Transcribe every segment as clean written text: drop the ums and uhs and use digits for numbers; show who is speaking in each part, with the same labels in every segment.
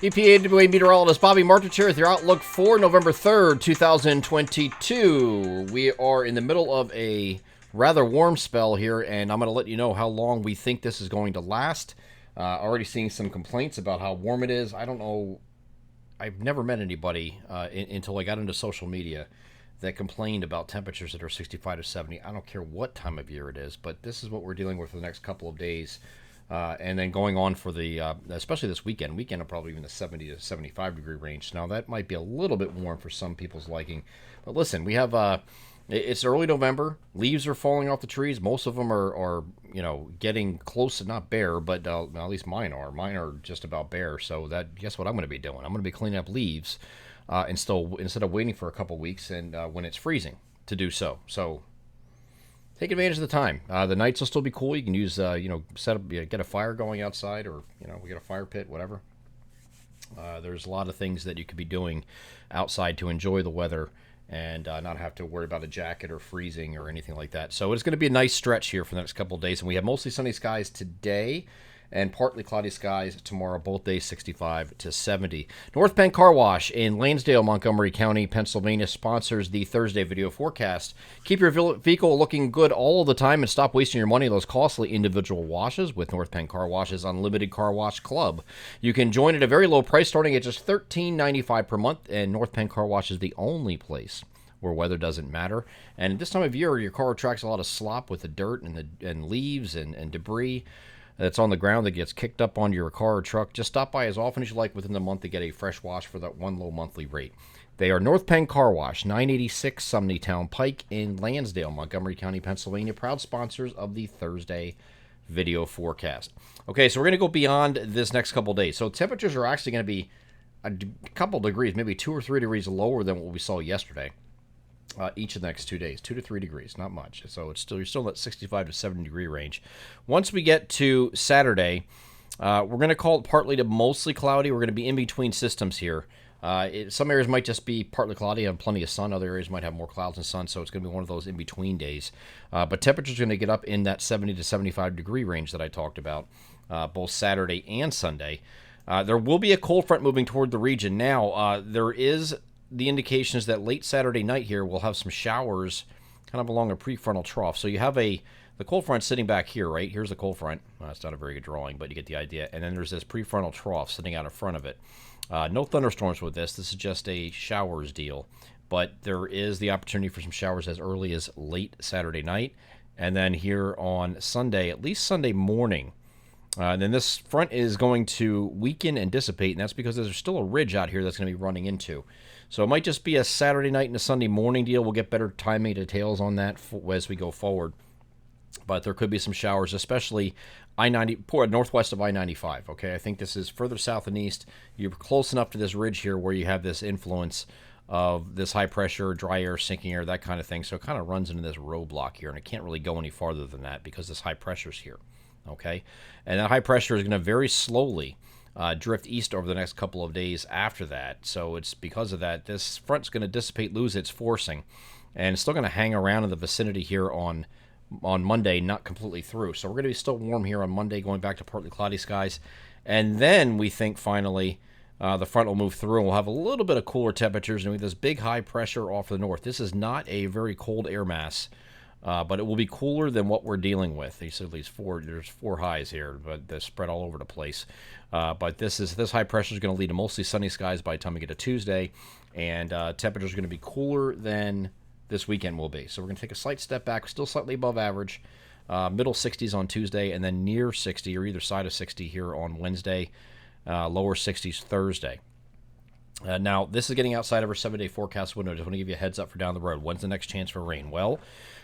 Speaker 1: EPAWA meteorologist Bobby Martich here with your outlook for November 3rd, 2022. We are in the middle of a rather warm spell here, and I'm going to let you know how long we think this is going to last. Already seeing some complaints about how warm it is. I don't know. I've never met anybody until I got into social media that complained about temperatures that are 65 to 70. I don't care what time of year it is, but this is what we're dealing with for the next couple of days. And then going on for the, especially this weekend. Weekend will probably be in the 70 to 75 degree range. Now, that might be a little bit warm for some people's liking. But listen, we have, it's early November. Leaves are falling off the trees. Most of them are getting close to not bare, but at least mine are. Mine are just about bare. So guess what I'm going to be doing? I'm going to be cleaning up leaves instead of waiting for a couple weeks and when it's freezing to do so. So take advantage of the time. The nights will still be cool. You can use, set up, get a fire going outside, or we get a fire pit, whatever. There's a lot of things that you could be doing outside to enjoy the weather and not have to worry about a jacket or freezing or anything like that. So it's going to be a nice stretch here for the next couple of days, and we have mostly sunny skies today and partly cloudy skies tomorrow, both days 65 to 70. North Penn Car Wash in Lansdale, Montgomery County, Pennsylvania sponsors the Thursday video forecast. Keep your vehicle looking good all the time and stop wasting your money on those costly individual washes with North Penn Car Wash's Unlimited Car Wash Club. You can join at a very low price starting at just $13.95 per month, and North Penn Car Wash is the only place where weather doesn't matter. And this time of year, your car attracts a lot of slop with the dirt and leaves and debris that's on the ground that gets kicked up onto your car or truck. Just stop by as often as you like within the month to get a fresh wash for that one low monthly rate. They are North Penn Car Wash, 986 Sumneytown Pike in Lansdale, Montgomery County, Pennsylvania. Proud sponsors of the Thursday video forecast. Okay, so we're going to go beyond this next couple days. So temperatures are actually going to be a couple degrees, maybe 2 or 3 degrees lower than what we saw yesterday. Each of the next 2 days, 2 to 3 degrees, not much. So you're still in that 65 to 70 degree range. Once we get to Saturday, we're going to call it partly to mostly cloudy. We're going to be in between systems here. Some areas might just be partly cloudy and plenty of sun. Other areas might have more clouds and sun, so it's going to be one of those in between days. But temperatures are going to get up in that 70 to 75 degree range that I talked about, both Saturday and Sunday. There will be a cold front moving toward the region. Now, there is the indications that late Saturday night here we'll have some showers kind of along a prefrontal trough. So you have the cold front sitting back here, right? Here's the cold front. It's not a very good drawing, but you get the idea. And then there's this prefrontal trough sitting out in front of it. No thunderstorms with this. This is just a showers deal. But there is the opportunity for some showers as early as late Saturday night. And then here on Sunday, at least Sunday morning, and then this front is going to weaken and dissipate, and that's because there's still a ridge out here that's going to be running into. So it might just be a Saturday night and a Sunday morning deal. We'll get better timing details on that as we go forward. But there could be some showers, especially I-90, northwest of I-95. Okay, I think this is further south and east. You're close enough to this ridge here where you have this influence of this high pressure, dry air, sinking air, that kind of thing. So it kind of runs into this roadblock here, and it can't really go any farther than that because this high pressure's here. Okay, and that high pressure is going to very slowly drift east over the next couple of days after that. So it's because of that, this front's going to dissipate, lose its forcing, and it's still going to hang around in the vicinity here on Monday, not completely through. So we're going to be still warm here on Monday, going back to partly cloudy skies. And then we think finally the front will move through and we'll have a little bit of cooler temperatures and we have this big high pressure off the north. This is not a very cold air mass. But it will be cooler than what we're dealing with. He said at least there's 4 highs here, but they're spread all over the place. But this high pressure is going to lead to mostly sunny skies by the time we get to Tuesday, and temperatures are going to be cooler than this weekend will be. So we're going to take a slight step back, still slightly above average, middle 60s on Tuesday, and then near 60 or either side of 60 here on Wednesday, lower 60s Thursday. Now, this is getting outside of our 7-day forecast window. I just want to give you a heads up for down the road. When's the next chance for rain? Well,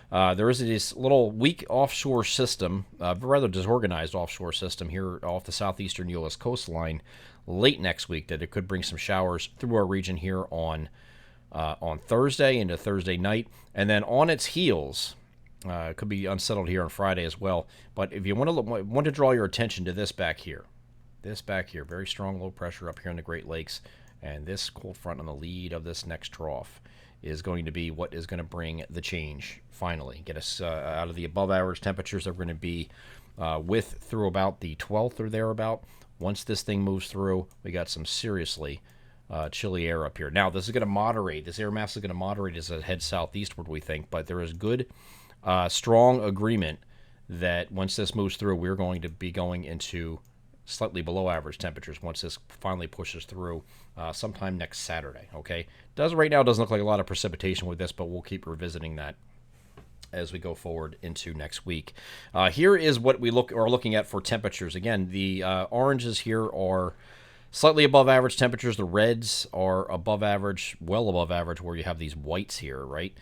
Speaker 1: there is this little weak offshore system, rather disorganized offshore system here off the southeastern U.S. coastline late next week that it could bring some showers through our region here on Thursday into Thursday night. And then on its heels, it could be unsettled here on Friday as well. But if you want to draw your attention to this back here, very strong low pressure up here in the Great Lakes, and this cold front on the lead of this next trough is going to be what is going to bring the change finally. Get us out of the above average temperatures that we're going to be through about the 12th or thereabout Once this thing moves through, we got some seriously chilly air up here. Now, this is going to moderate. This air mass is going to moderate as it heads southeastward, we think. But there is good, strong agreement that once this moves through, we're going to be going into slightly below average temperatures once this finally pushes through sometime next Saturday. Okay, right now doesn't look like a lot of precipitation with this, but we'll keep revisiting that as we go forward into next week. Here is what we are looking at for temperatures. Again, the oranges here are slightly above average temperatures. The reds are above average, well above average, where you have these whites here, right?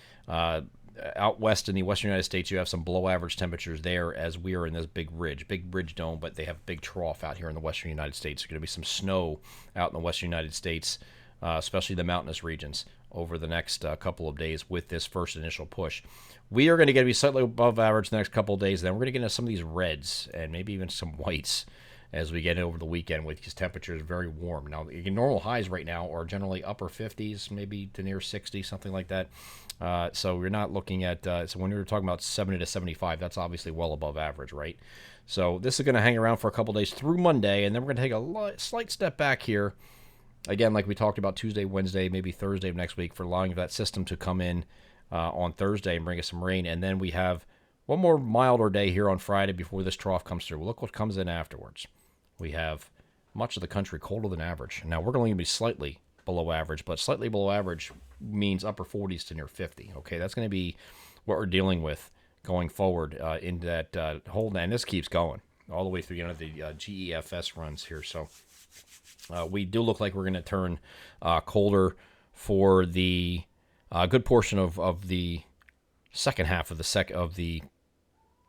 Speaker 1: Out west in the western United States, you have some below average temperatures there, as we are in this big ridge dome, but they have big trough out here in the western United States. There's going to be some snow out in the western United States, especially the mountainous regions, over the next couple of days with this first initial push. We are going to get to be slightly above average the next couple of days. Then we're going to get into some of these reds and maybe even some whites as we get over the weekend with these temperatures very warm. Now, normal highs right now are generally upper 50s, maybe to near 60, something like that. So we're not looking at, so when we were talking about 70 to 75, that's obviously well above average, right? So this is going to hang around for a couple days through Monday, and then we're going to take a slight step back here. Again, like we talked about Tuesday, Wednesday, maybe Thursday of next week, for allowing that system to come in on Thursday and bring us some rain. And then we have one more milder day here on Friday before this trough comes through. Look what comes in afterwards. We have much of the country colder than average. Now, we're going to be slightly below average, but slightly below average means upper 40s to near 50. Okay, that's going to be what we're dealing with going forward in that whole, and this keeps going all the way through the GEFS runs here. So we do look like we're going to turn colder for the good portion of the second half of the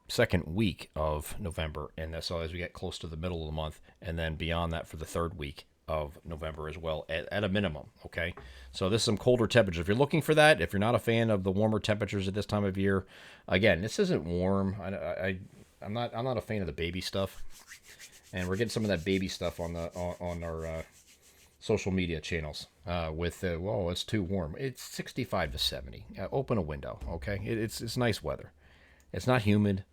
Speaker 1: second week of November, and so as we get close to the middle of the month, and then beyond that for the third week of November as well, at a minimum. Okay, so this is some colder temperatures. If you're looking for that, if you're not a fan of the warmer temperatures at this time of year, again, this isn't warm. I'm not a fan of the baby stuff, and we're getting some of that baby stuff on our social media channels with whoa, it's too warm. It's 65 to 70. Open a window. Okay, it's nice weather. It's not humid.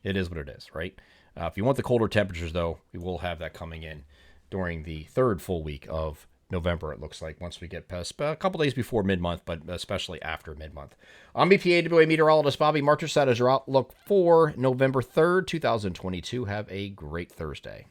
Speaker 1: It is what it is, right? If you want the colder temperatures, though, we will have that coming in during the third full week of November, it looks like, once we get past a couple days before mid-month, but especially after mid-month. I'm EPAWA meteorologist Bobby Marchers. That is your outlook for November 3rd, 2022. Have a great Thursday.